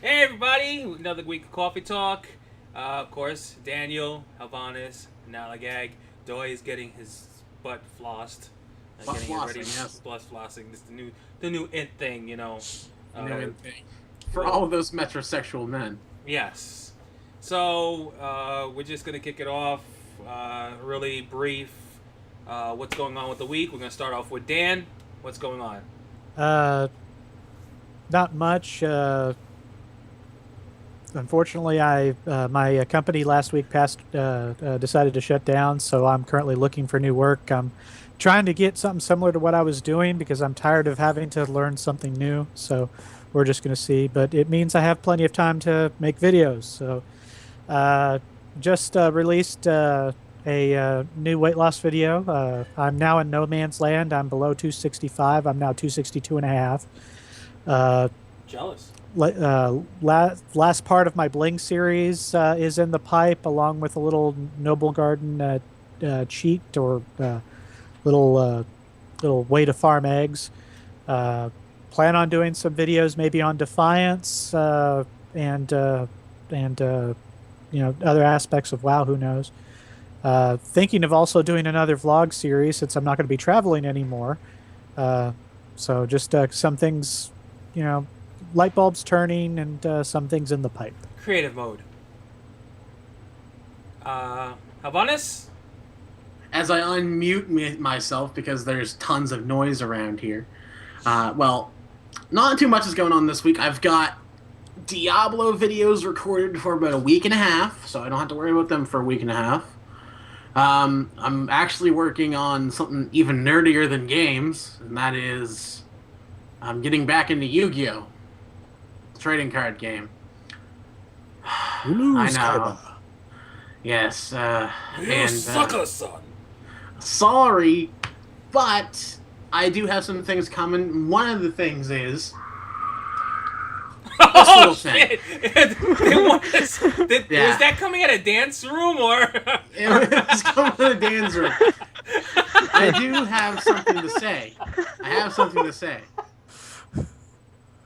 Hey everybody, another week of Coffee Talk. Of course, Daniel, Halvanis, Nalagag, Doy is getting his butt flossed. Butt Getting flossing, ready, yes. Butt flossing. This is the new it thing, you know. For all of those metrosexual men. Yes. So we're just gonna kick it off. Really brief. What's going on with the week? We're gonna start off with Dan. What's going on? Not much. Unfortunately, my company last week decided to shut down, so I'm currently looking for new work. I'm trying to get something similar to what I was doing because I'm tired of having to learn something new. So we're just going to see. But it means I have plenty of time to make videos. So just released a new weight loss video. I'm now in no man's land. I'm below 265. I'm now 262 and a half. Jealous. Last part of my Bling series is in the pipe, along with a little Noble Garden cheat or little way to farm eggs. Plan on doing some videos, maybe on Defiance and other aspects of WoW. Who knows? Thinking of also doing another vlog series since I'm not going to be traveling anymore. So just some things, light bulbs turning and some things in the pipe. Creative mode. Havanis? As I unmute myself because there's tons of noise around here. Well, not too much is going on this week. I've got Diablo videos recorded for about a week and a half, so I don't have to worry about them for a week and a half. I'm actually working on something even nerdier than games, and that is I'm getting back into Yu-Gi-Oh! Trading card game. I know. Yes, You sucker, son. Sorry, but I do have some things coming. One of the things is oh shit! Was that coming at a dance room or? It was coming at a dance room. I do have something to say.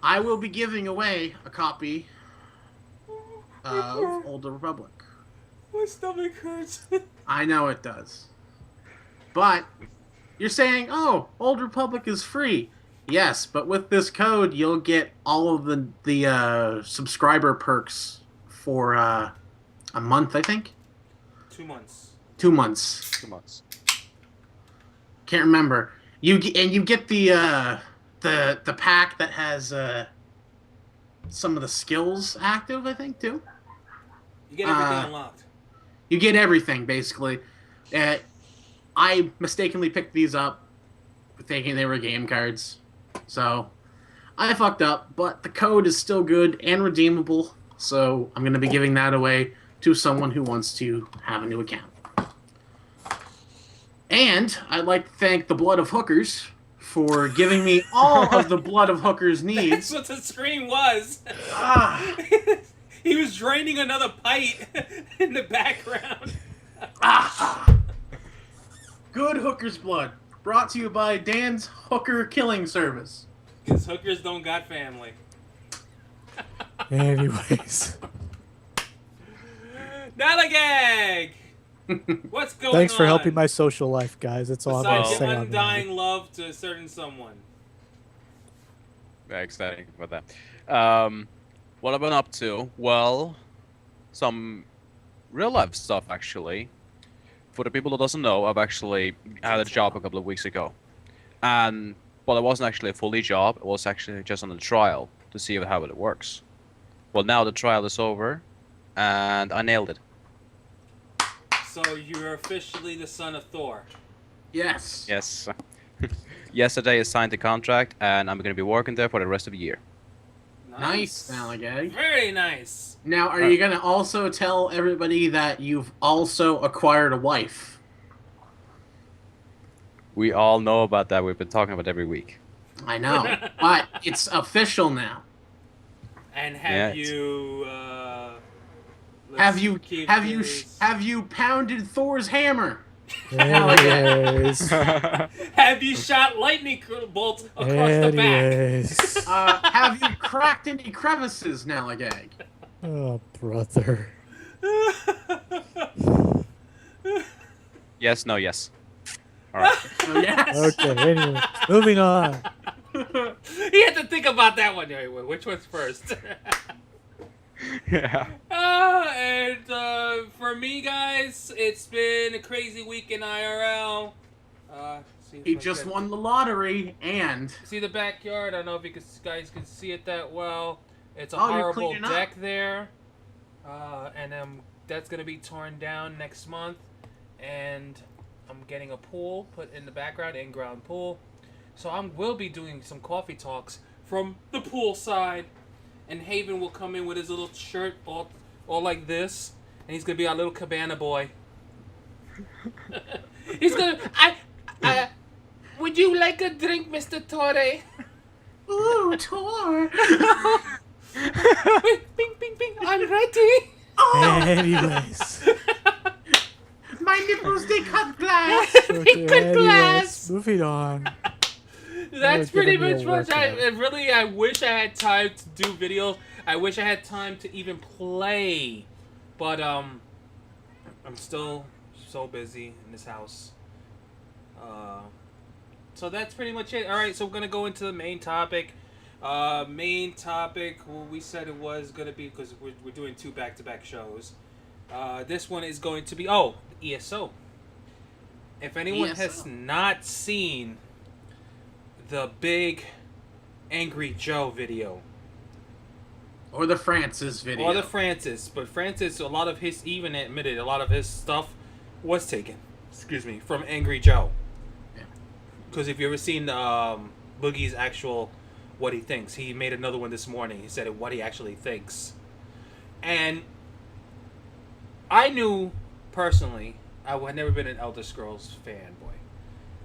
I will be giving away a copy of Old Republic. My stomach hurts. I know it does. But you're saying, oh, Old Republic is free. Yes, but with this code, you'll get all of the subscriber perks for a month, I think? 2 months. 2 months. 2 months. Can't remember. You get the pack that has some of the skills active, I think, too. You get everything unlocked. You get everything, basically. I mistakenly picked these up, thinking they were game cards. So, I fucked up, but the code is still good and redeemable, so I'm going to be giving that away to someone who wants to have a new account. And I'd like to thank the Blood of Hookers for giving me all of the Blood of Hookers needs. That's what the scream was. He was draining another pipe in the background. Good Hooker's Blood, brought to you by Dan's Hooker Killing Service. Because hookers don't got family. Anyways. Nalagag! What's going on? Thanks for helping my social life, guys. That's all I'm going to Besides say your on undying that. love to a certain someone. Very exciting about that. What I've been up to? Well, some real life stuff actually. For the people that doesn't know, I've actually had a job a couple of weeks ago, but it wasn't actually a fully job. It was actually just on a trial to see how it works. Well, now the trial is over, and I nailed it. So you're officially the son of Thor. Yes. Yes. Yesterday I signed the contract, and I'm going to be working there for the rest of the year. Nice, Malagay. Very nice. Now, are you going to also tell everybody that you've also acquired a wife? We all know about that. We've been talking about it every week. I know, but it's official now. And have Yes. you? Have you pounded Thor's hammer? Anyways. Have you shot lightning bolts across the back? Anyways. Have you cracked any crevices, Nalagag? Oh, brother. Yes, no, yes. All right. Oh, yes. Okay, anyway. Moving on. He had to think about that one. Which one's first? Yeah. And for me, guys, it's been a crazy week in IRL. See if He I just can- won the lottery, and See the backyard? I don't know if you guys can see it that well. It's a Oh, you're horrible cleaning up. deck there. And that's going to be torn down next month. And I'm getting a pool put in the background, in-ground pool. So I will be doing some coffee talks from the pool side. And Haven will come in with his little shirt all like this. And he's going to be our little cabana boy. He's going to... would you like a drink, Mr. Toray? ooh, Tor. Bing, bing, bing. I'm ready. Oh, Anyways. my nipples, they cut glass. They cut glass. Moving on. That's You're pretty giving me much a what workout. I wish I had time to do videos. I wish I had time to even play. But, I'm still so busy in this house. So that's pretty much it. Alright, so we're going to go into the main topic. Main topic, well, we said it was going to be, because we're doing 2 back-to-back shows. This one is going to be, ESO. If anyone has ESO. not seen the big Angry Joe video, Or the Francis video. or the Francis, but Francis, a lot of his, even admitted, a lot of his stuff was taken, from Angry Joe. Yeah. Because if you ever seen Boogie's actual, what he thinks, he made another one this morning. He said what he actually thinks. And I knew, personally, I had never been an Elder Scrolls fanboy.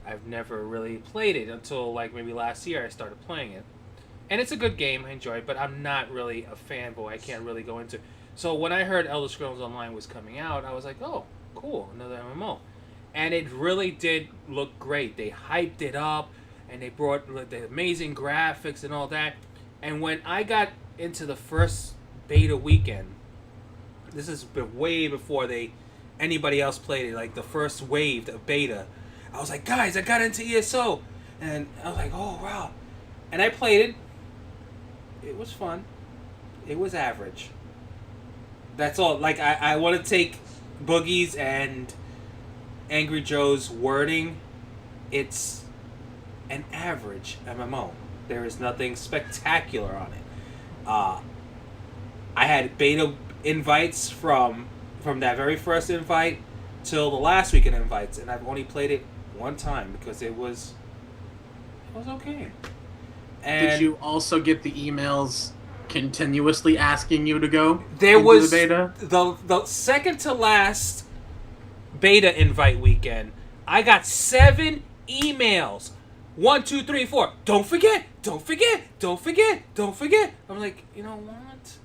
I've never really played it until, like, maybe last year I started playing it. And it's a good game, I enjoy it, but I'm not really a fanboy. I can't really go into... So when I heard Elder Scrolls Online was coming out, I was like, oh, cool, another MMO. And it really did look great. They hyped it up, and they brought the amazing graphics and all that. And when I got into the first beta weekend, this is way before anybody else played it, like the first wave of beta, I was like, guys, I got into ESO. And I was like, oh, wow. And I played it. It was fun. It was average. That's all. Like, I want to take Boogie's and Angry Joe's wording. It's an average MMO. There is nothing spectacular on it. I had beta invites from that very first invite till the last weekend invites, and I've only played it one time because it was okay. And Did you also get the emails continuously asking you to go there into was the beta? the second to last beta invite weekend, I got 7 emails. 1, 2, 3, 4. Don't forget. Don't forget. Don't forget. Don't forget. I'm like, you know what?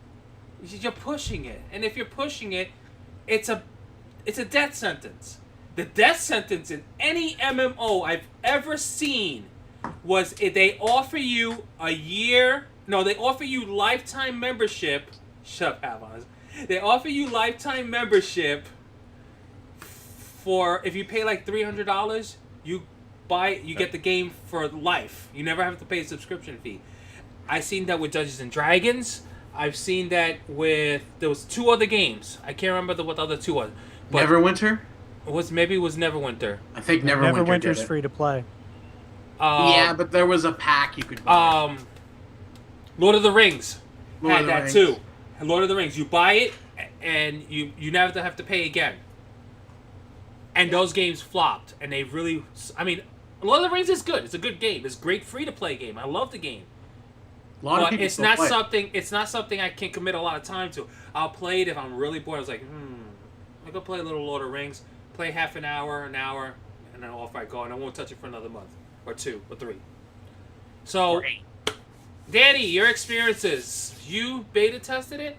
You're pushing it, and if you're pushing it, it's a death sentence. The death sentence in any MMO I've ever seen was if they offer you a year. No, they offer you lifetime membership. Shut up, Havas. They offer you lifetime membership for if you pay like $300, you get the game for life. You never have to pay a subscription fee. I've seen that with Dungeons and Dragons. I've seen that with there was 2 other games. I can't remember what the other 2 was. But Neverwinter? it was Neverwinter. I think Neverwinter Neverwinter's did it. free to play. Yeah, but there was a pack you could buy. Lord of the Rings Lord had of the that Rings. too. Lord of the Rings, you buy it and you never have to pay again. And those games flopped, and they really. I mean, Lord of the Rings is good. It's a good game. It's a great free to play game. I love the game. A lot of But people it's still not play it. something. It's not something I can commit a lot of time to. I'll play it if I'm really bored. I was like, I go play a little Lord of the Rings. Play half an hour, and then off I go, and I won't touch it for another month, or 2, or 3. So, Danny, your experiences. You beta tested it?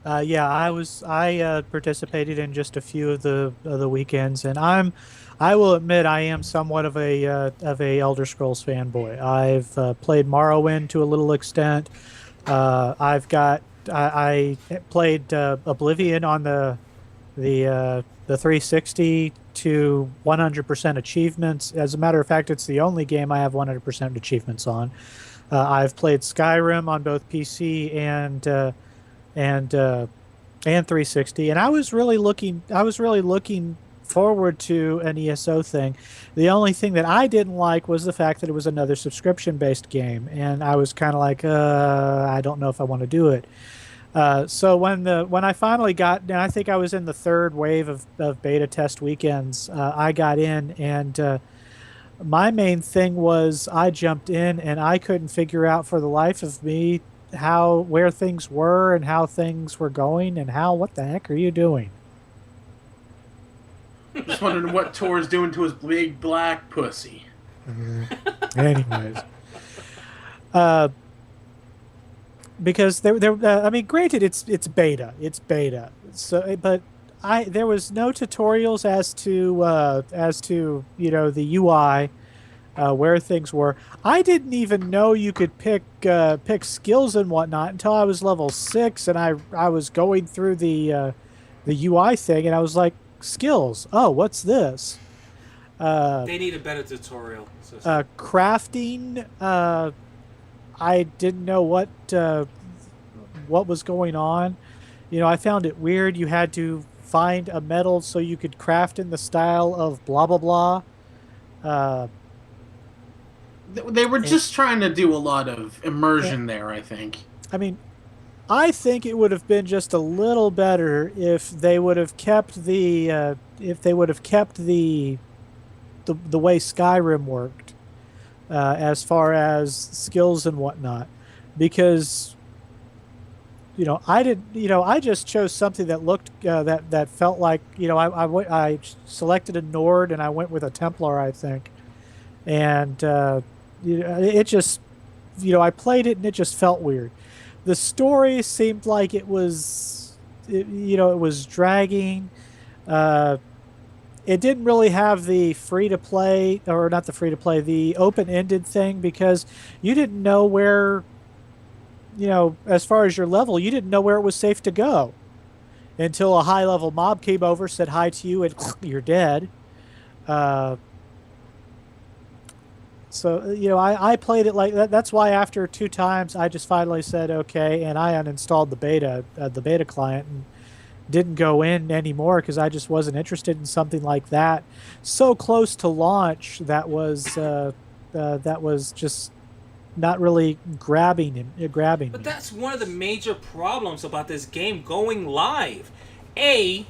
Yeah, I participated in just a few of the weekends, and I will admit I am somewhat of a Elder Scrolls fanboy. I've played Morrowind to a little extent. I played Oblivion on the 360 to 100% achievements. As a matter of fact, it's the only game I have 100% achievements on. I've played Skyrim on both PC and and 360, and I was really looking forward to an ESO thing. The only thing that I didn't like was the fact that it was another subscription based game, and I was kind of like, I don't know if I want to do it. So when I finally got, and I think I was in the third wave of beta test weekends, I got in, and my main thing was I jumped in and I couldn't figure out for the life of me where things were and how things were going and what the heck are you doing? Just wondering what Tor's doing to his big black pussy. Anyways, because I mean, granted, it's beta. So, but there was no tutorials as to the UI. Where things were. I didn't even know you could pick skills and whatnot until I was level 6, and I was going through the UI thing, and I was like, skills. Oh, what's this? They need a better tutorial. Crafting. I didn't know what was going on. I found it weird. You had to find a metal so you could craft in the style of blah blah blah. They were just trying to do a lot of immersion there, I think. I mean, I think it would have been just a little better if they would have kept the way Skyrim worked, as far as skills and whatnot, because I just chose something that looked that felt like I selected a Nord and I went with a Templar, I think, and it just I played it and it just felt weird. The story seemed like it was dragging. It didn't really have the free to play, or not the free to play, the open ended thing, because you didn't know where, as far as your level, you didn't know where it was safe to go until a high level mob came over, said hi to you, and you're dead. So, I played it like that. That's why after 2 times, I just finally said, okay, and I uninstalled the beta client and didn't go in anymore because I just wasn't interested in something like that. So close to launch, that was just not really grabbing me. But that's one of the major problems about this game going live. It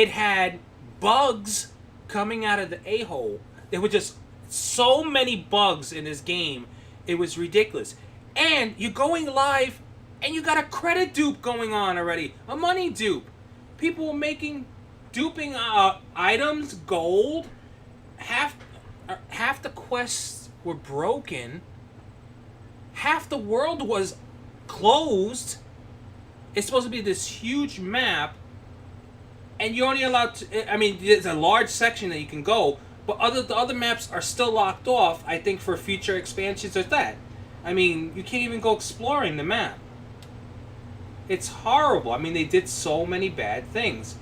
had bugs coming out of the a-hole. There were just so many bugs in this game, it was ridiculous. And you're going live and you got a credit dupe going on already, a money dupe. People were duping items gold. Half the quests were broken. Half the world was closed. It's supposed to be this huge map, and you're only allowed to, I mean, there's a large section that you can go, but the other maps are still locked off, I think, for future expansions or that. I mean, you can't even go exploring the map. It's horrible. I mean, they did so many bad things.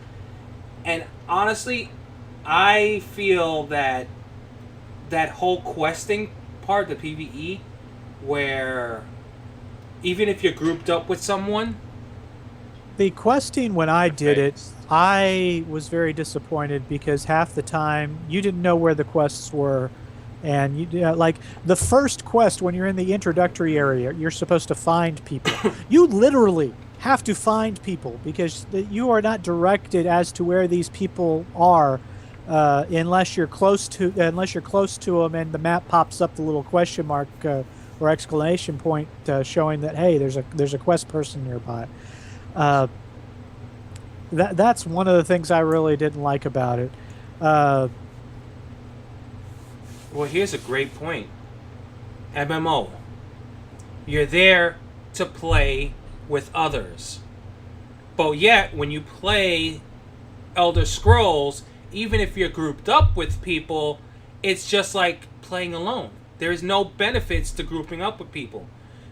And honestly, I feel that whole questing part, the PvE, where even if you're grouped up with someone... The questing, when I did it, I was very disappointed because half the time you didn't know where the quests were. And like the first quest, when you're in the introductory area, you're supposed to find people. You literally have to find people because you are not directed as to where these people are unless you're close to them, and the map pops up the little question mark or exclamation point showing that, hey, there's a quest person nearby. That's one of the things I really didn't like about it. Well, here's a great point. MMO. You're there to play with others. But yet, when you play Elder Scrolls, even if you're grouped up with people, it's just like playing alone. There's no benefits to grouping up with people.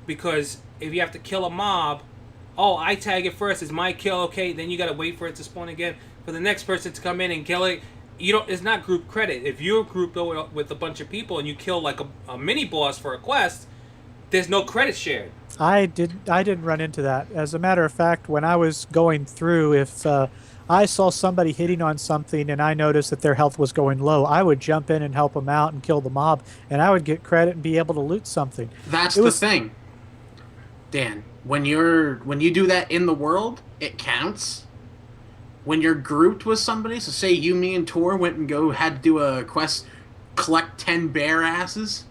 Because if you have to kill a mob, oh, I tag it first, it's my kill, okay, then you gotta wait for it to spawn again for the next person to come in and kill it. You don't. It's not group credit. If you're grouped up with a bunch of people and you kill like a mini boss for a quest, there's no credit shared. I didn't run into that. As a matter of fact, when I was going through, if I saw somebody hitting on something and I noticed that their health was going low, I would jump in and help them out and kill the mob, and I would get credit and be able to loot something. That's the thing, Dan. When you do that in the world, it counts. When you're grouped with somebody, so say you, me, and Tor went and had to do a quest, collect 10 bear asses.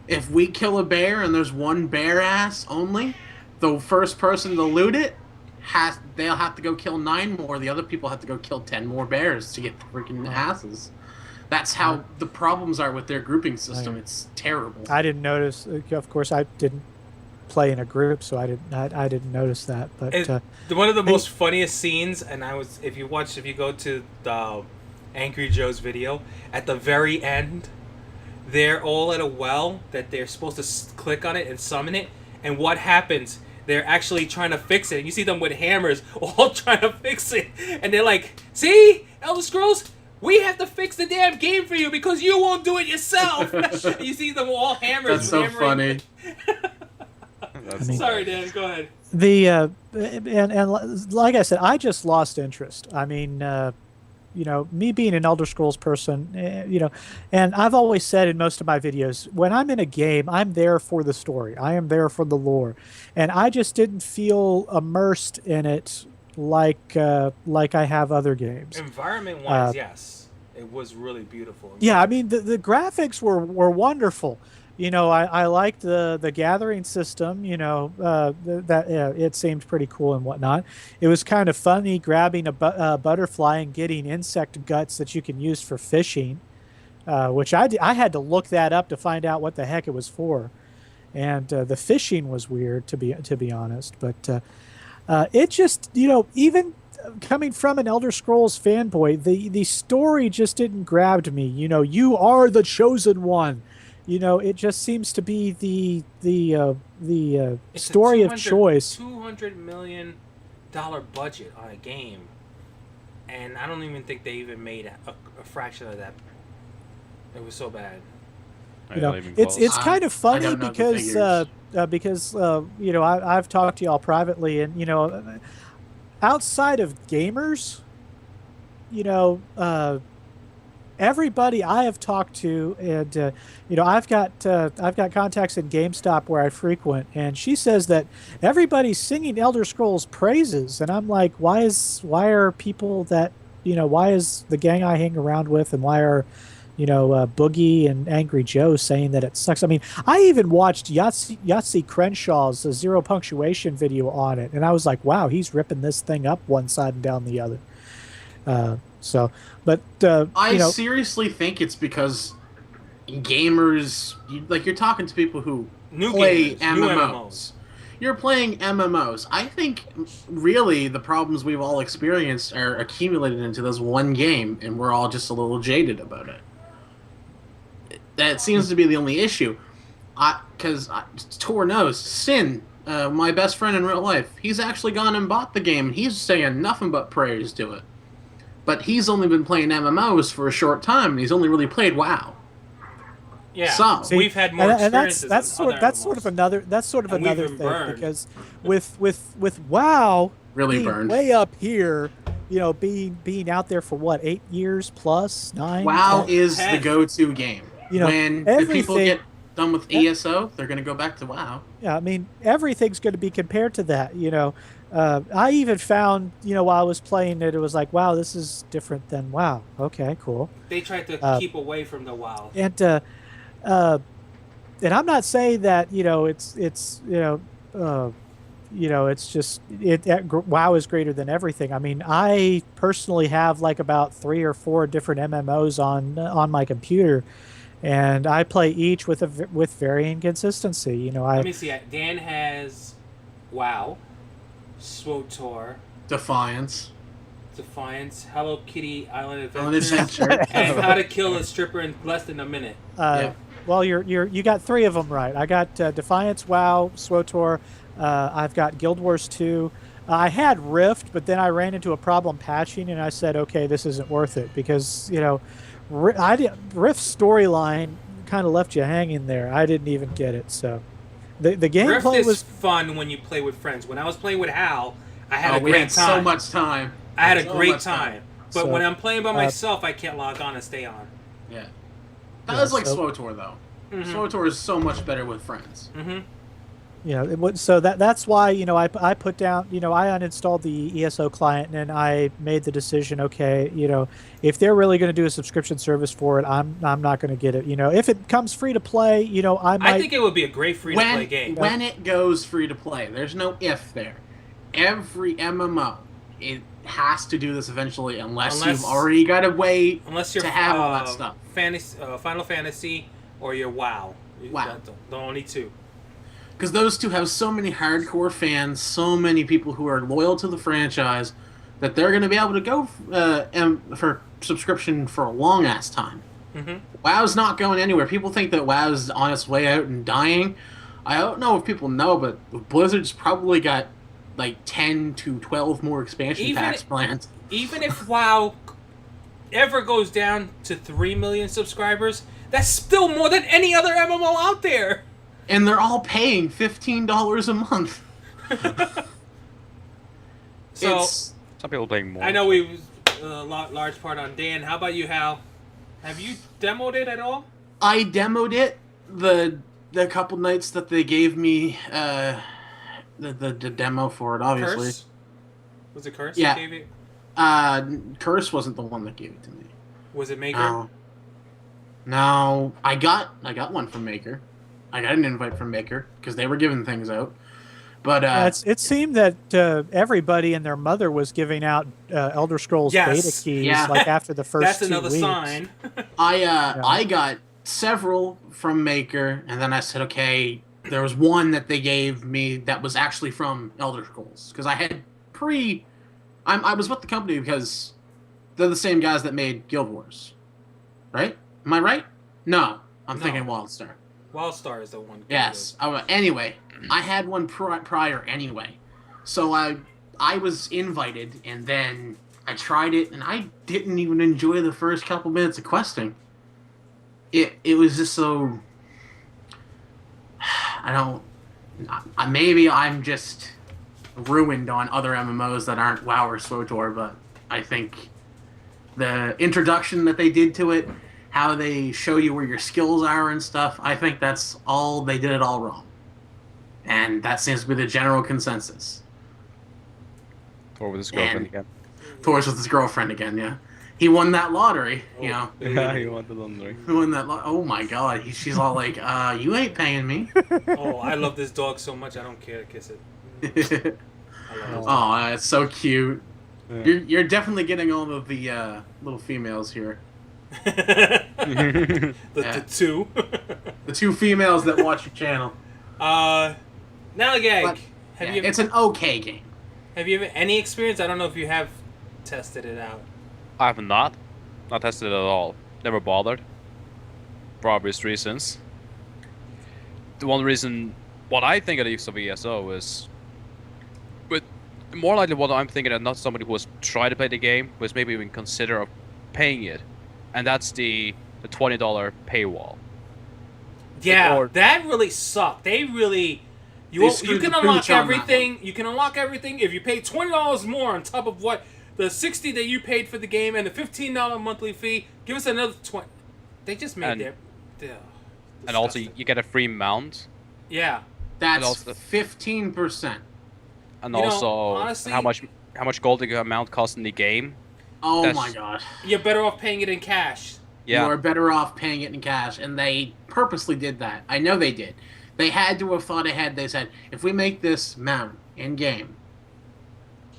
If we kill a bear and there's one bear ass only, the first person to loot it they'll have to go kill 9 more. The other people have to go kill 10 more bears to get the freaking asses. That's how the problems are with their grouping system. It's terrible. I didn't notice. Of course, I didn't play in a group, so I didn't notice that. But one of the most funniest scenes, and if you go to the Angry Joe's video, at the very end, they're all at a well that they're supposed to click on it and summon it, and what happens? They're actually trying to fix it, and you see them with hammers all trying to fix it, and they're like, see, Elder Scrolls, we have to fix the damn game for you because you won't do it yourself. You see them all hammers. That's so funny. Sorry, Dan, go ahead. And like I said, I just lost interest. I mean, me being an Elder Scrolls person, and I've always said in most of my videos, when I'm in a game, I'm there for the story. I am there for the lore. And I just didn't feel immersed in it like I have other games. Environment-wise, yes. It was really beautiful. Yeah, I mean, the graphics were wonderful. I liked the gathering system, it seemed pretty cool and whatnot. It was kind of funny grabbing a butterfly and getting insect guts that you can use for fishing, which I had to look that up to find out what the heck it was for. And the fishing was weird, to be honest. But it just, even coming from an Elder Scrolls fanboy, the story just didn't grab me. You are the chosen one. It just seems to be the story of choice. $200 million budget on a game, and I don't even think they even made a fraction of that. It was so bad. It's kind of funny because I've talked to y'all privately, and outside of gamers, everybody I have talked to, and I've got contacts in GameStop where I frequent, and she says that everybody's singing Elder Scrolls praises, and I'm like, why are people that why is the gang I hang around with, and why are Boogie and Angry Joe saying that it sucks? I mean, I even watched Yahtzee Crenshaw's Zero Punctuation video on it, and I was like, wow, he's ripping this thing up one side and down the other. I seriously think it's because gamers, you're talking to people who play MMOs. You're playing MMOs. I think really the problems we've all experienced are accumulated into this one game, and we're all just a little jaded about it. That seems to be the only issue. Because Tor knows, Sin, my best friend in real life, he's actually gone and bought the game, and he's saying nothing but praise to it. But he's only been playing MMOs for a short time, and he's only really played WoW. Yeah, so we've had more experiences. And that's sort of another thing, because with WoW really being burned way up here, being out there for what, 8 years plus 9. WoW is the go-to game. When the people get done with ESO, they're going to go back to WoW. Yeah, I mean, everything's going to be compared to that. I even found, while I was playing it, it was like, wow, this is different than WoW. Okay, cool. They tried to keep away from the WoW. And I'm not saying that it's just WoW is greater than everything. I mean, I personally have like about 3 or 4 different MMOs on my computer, and I play each with with varying consistency. You know, Let I me see. Dan has WoW, SWTOR, Defiance. Defiance, Hello Kitty Island On Adventures, adventure. and How to Kill a Stripper in Less Than a Minute. uh, well, you got three of them right. I got Defiance, WoW, SWTOR. I've got Guild Wars 2. I had Rift, but then I ran into a problem patching, and I said, okay, this isn't worth it because Rift's storyline kind of left you hanging there. I didn't even get it, so the Rift gameplay is was fun when you play with friends. When I was playing with Hal, I had a we great had time. so much time. I had a So great much time. But So, when I'm playing by myself, I can't log on and stay on. Yeah. That Yeah, is like so- SWTOR, though. Mm-hmm. SWTOR is so much better with friends. Mm-hmm. So that's why I put down I uninstalled the ESO client and I made the decision. Okay, if they're really going to do a subscription service for it, I'm not going to get it. If it comes free to play, I might. I think it would be a great free-to-play game. When it goes free to play, there's no if there. Every MMO, it has to do this eventually, unless you've already got to wait Unless you're to have all that stuff. Final Fantasy or your WoW. WoW. The only two. Because those two have so many hardcore fans, so many people who are loyal to the franchise, that they're going to be able to go for subscription for a long ass time. Mm-hmm. WoW's not going anywhere. People think that WoW's on its way out and dying. I don't know if people know, but Blizzard's probably got like 10 to 12 more expansion packs planned. Even if WoW ever goes down to 3 million subscribers, that's still more than any other MMO out there. And they're all paying $15 a month. So some people playing more. I know we was a large part on Dan. How about you, Hal? Have you demoed it at all? I demoed it the couple nights that they gave me the demo for it. Obviously, Curse? Was it Curse Yeah. that gave it? Curse wasn't the one that gave it to me. Was it Maker? No, I got one from Maker. I got an invite from Maker because they were giving things out. But it seemed that everybody and their mother was giving out Elder Scrolls beta keys like after the first That's 2 another weeks. sign. I got several from Maker, and then I said, okay, there was one that they gave me that was actually from Elder Scrolls because I had I was with the company because they're the same guys that made Guild Wars, right? Am I right? No, I'm thinking WildStar. WildStar is the one. Yes. Anyway, I had one prior anyway, so I was invited, and then I tried it, and I didn't even enjoy the first couple minutes of questing. It was just so. Maybe I'm just ruined on other MMOs that aren't WoW or SWTOR, but I think the introduction that they did to it, how they show you where your skills are and stuff, I think that's all, they did it all wrong. And that seems to be the general consensus. Thor with his girlfriend again. Thor's with his girlfriend again, yeah. He won that lottery, you know. Yeah, he won the laundry. He won that oh my god, she's all like, you ain't paying me. Oh, I love this dog so much, I don't care to kiss it. I love this dog. Oh, it's so cute. Yeah. You're definitely getting all of the little females here. The two. The two females that watch your channel. Nalagag, But, have yeah, you it's an okay game. have you ever any experience? I don't know if you have tested it out. I have not tested it at all. Never bothered. For obvious reasons. The one reason, what I think of the use of ESO is, but more likely what I'm thinking of, not somebody who has tried to play the game, was maybe even consider of paying it, and that's the $20 paywall. Yeah, that really sucked. They really you can unlock everything. You can unlock everything if you pay $20 more on top of what the $60 that you paid for the game and the $15 monthly fee. Give us another 20. They just made and also you get a free mount. Yeah. That's 15%. And You know, also honestly- how much gold the mount costs in the game. Oh my god. You're better off paying it in cash. Yeah. You are better off paying it in cash, and they purposely did that. I know they did. They had to have thought ahead. They said, if we make this mount in-game,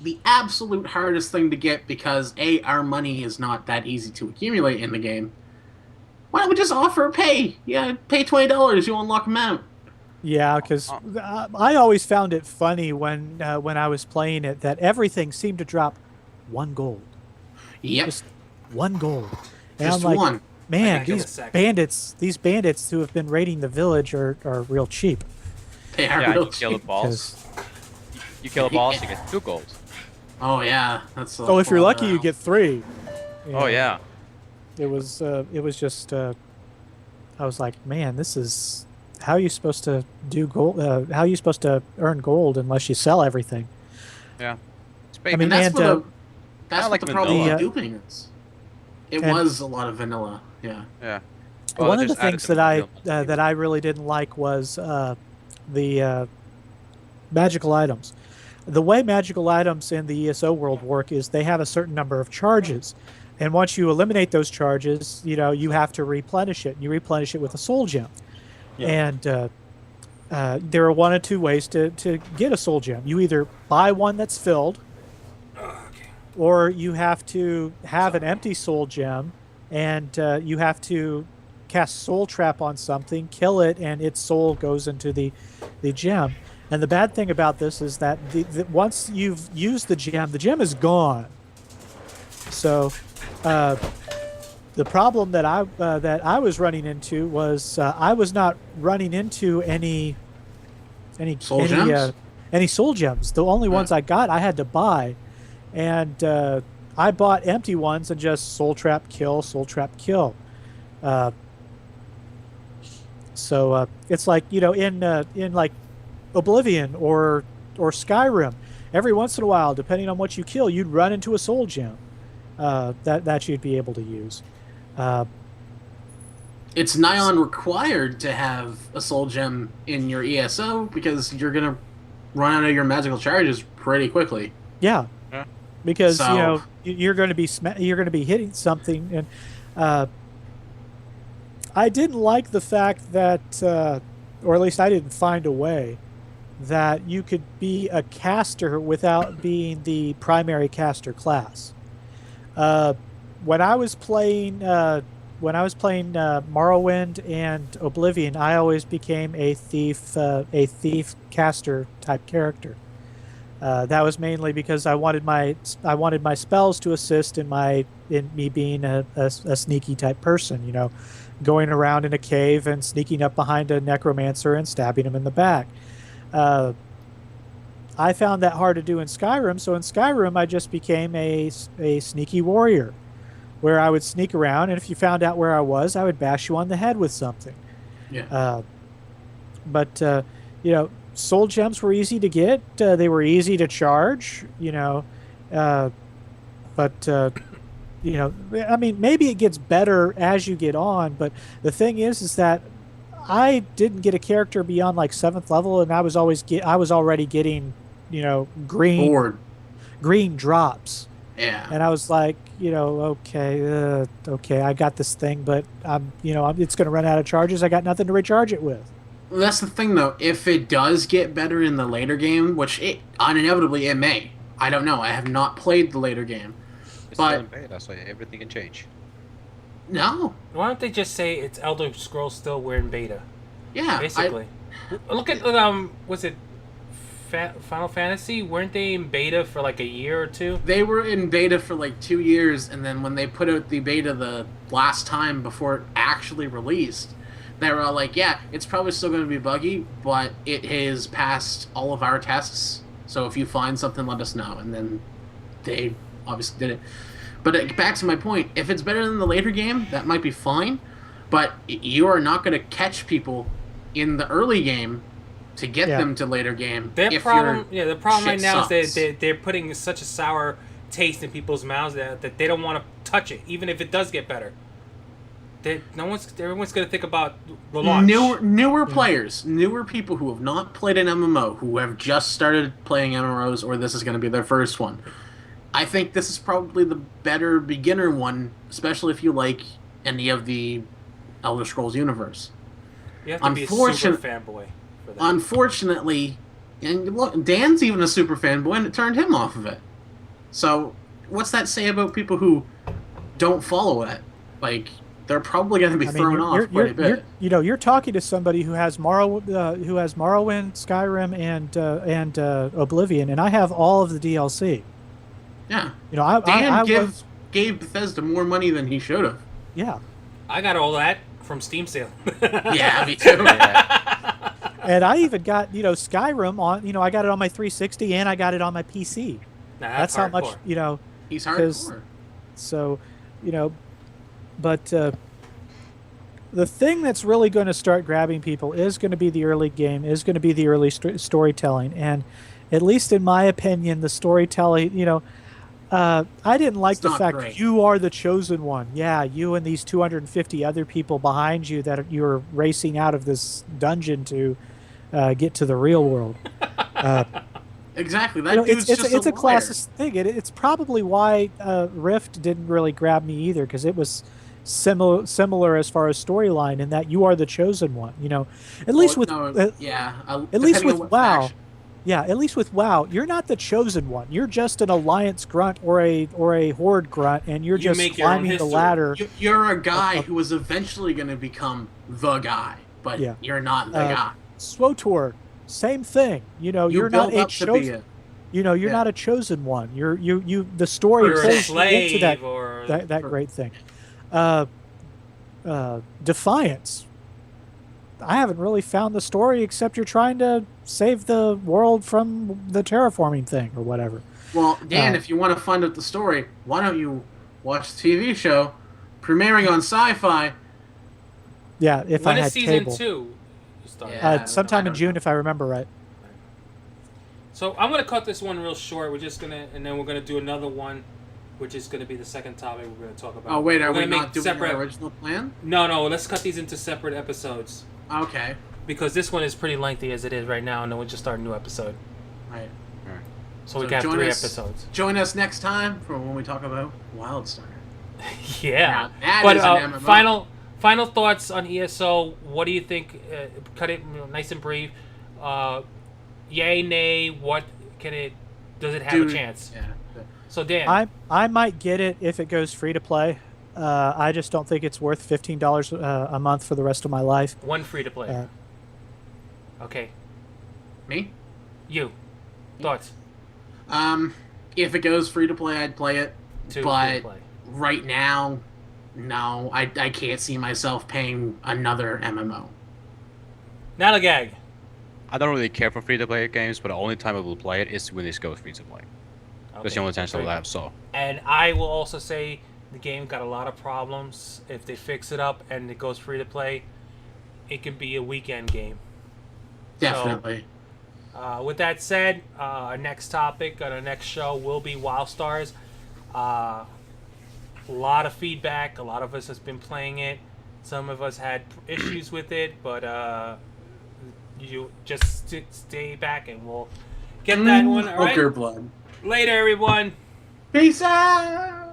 the absolute hardest thing to get, because A, our money is not that easy to accumulate in the game, Why don't we just offer pay? Yeah, pay $20, you unlock a map. Yeah, because I always found it funny when I was playing it that everything seemed to drop 1 gold, Yep, just 1 gold, and just I'm like, one. man, I kill a second. these bandits who have been raiding the village are real cheap. They are Yeah, real you kill the cheap. boss. You kill a boss, you get 2 gold. Oh yeah, that's. Oh, if you're lucky, you get 3. Oh yeah. It was just I was like, man, this is how are you supposed to do gold? How are you supposed to earn gold unless you sell everything? Yeah. It's I mean, And that's and, what, that's I what like the problem vanilla. with duping is. It And- was a lot of vanilla. Yeah. Yeah. One they of the just added things some that I really didn't like was the magical items. The way magical items in the ESO world work is they have a certain number of charges, and once you eliminate those charges, you have to replenish it. You replenish it with a soul gem, and there are 1 or 2 ways to get a soul gem. You either buy one that's filled, or you have to have an empty soul gem, and you have to cast soul trap on something, kill it, and its soul goes into the gem. And the bad thing about this is that once you've used the gem is gone. So the problem that I was running into was I was not running into any Soul gems? any soul gems. The only ones I got I had to buy, and I bought empty ones and just soul trap kill, soul trap kill. So it's like in like Oblivion or Skyrim, every once in a while, depending on what you kill, you'd run into a soul gem that you'd be able to use. It's nigh on required to have a soul gem in your ESO because you're gonna run out of your magical charges pretty quickly. Yeah, Yeah. because So- you're going to be hitting something, and I didn't like the fact that, or at least I didn't find a way that you could be a caster without being the primary caster class. When I was playing Morrowind and Oblivion, I always became a thief caster type character. That was mainly because I wanted my spells to assist in me being a sneaky type person. Going around in a cave and sneaking up behind a necromancer and stabbing him in the back. I found that hard to do in Skyrim, so in Skyrim I just became a sneaky warrior, where I would sneak around, and if you found out where I was, I would bash you on the head with something. Yeah. But soul gems were easy to get. They were easy to charge. I mean, maybe it gets better as you get on, but the thing is that I didn't get a character beyond like 7th level, and I was already getting, Bored. green drops, Yeah. and I was like, okay, I got this thing, but it's going to run out of charges. I got nothing to recharge it with. Well, that's the thing, though. If it does get better in the later game, which inevitably it may, I don't know. I have not played the later game. It's But- still in beta, so everything can change. No. Why don't they just say it's Elder Scrolls still we're in beta? Yeah. Basically, look at was it Final Fantasy? Weren't they in beta for like a year or 2? They were in beta for like 2 years, and then when they put out the beta the last time before it actually released, they were all like, yeah, it's probably still going to be buggy, but it has passed all of our tests, so if you find something, let us know. And then they obviously did it. But back to my point, if it's better than the later game, that might be fine, but you are not going to catch people in the early game to get them to later game. The if problem your right shit now is sucks. they're putting such a sour taste in people's mouths that they don't want to touch it, even if it does get better. Everyone's going to think about the launch. Newer players, newer people who have not played an MMO, who have just started playing MMOs, or this is going to be their first one. I think this is probably the better beginner one, especially if you like any of the Elder Scrolls universe. You have to be a super fanboy for that. Unfortunately, and look, Dan's even a super fanboy, and it turned him off of it. So, what's that say about people who don't follow it? Like, they're probably going to be thrown off quite a bit. You're talking to somebody who has Morrowind, Skyrim, and Oblivion, and I have all of the DLC. Yeah. I gave Bethesda more money than he should have. Yeah. I got all that from Steam sale. Yeah, me too. Yeah. And I even got Skyrim on. I got it on my 360 and I got it on my PC. That's how hardcore. much He's hardcore. So, but the thing that's really going to start grabbing people is going to be the early game, is going to be the early storytelling, and at least in my opinion, the storytelling. I didn't like the fact great. You are the chosen one. Yeah, you and these 250 other people behind you that you're racing out of this dungeon to get to the real world. Exactly. That dude's just it's a liar. classist thing. It's probably why Rift didn't really grab me either, because it was similar as far as storyline, in that you are the chosen one. At least with WoW. Yeah, at least with WoW, you're not the chosen one. You're just an alliance grunt or a horde grunt, and you're just climbing the ladder. You're a guy who is eventually going to become the guy, but you're not the guy. SWTOR, same thing. You're not a chosen. You're not a chosen one. You the story pulls you into that great thing. Defiance. I haven't really found the story, except you're trying to save the world from the terraforming thing or whatever. Well, Dan, if you want to find out the story, why don't you watch the TV show premiering on Sci-Fi? Yeah, if when I had is season cable. 2? Sometime in June, if I remember right. So I'm gonna cut this one real short. And then we're gonna do another one, which is gonna be the second topic we're gonna talk about. Oh wait, are we gonna not doing our original plan? No. Let's cut these into separate episodes. Okay. Because this one is pretty lengthy as it is right now, and then we'll just start a new episode. Right. So we got 3 episodes. Join us next time for when we talk about WildStar. Yeah. Now, that is an MMO. Final thoughts on ESO. What do you think? Cut it nice and brief. Yay, nay. What can it? Does it have a chance? Yeah. So Dan, I might get it if it goes free to play. I just don't think it's worth $15 a month for the rest of my life. One free to play. Okay. Me? You. Thoughts? If it goes free to play, I'd play it. Free but to play. Right now, no, I can't see myself paying another MMO. Not a gag. I don't really care for free-to-play games, but the only time I will play it is when it goes free-to-play. That's the only chance I will have. So. And I will also say the game got a lot of problems. If they fix it up and it goes free to play, it can be a weekend game. Definitely. So, with that said, our next topic on our next show will be WoW Stars. A lot of feedback. A lot of us has been playing it. Some of us had issues with it, but you just stay back and we'll get that one. All right. Blood. Later, everyone. Peace out.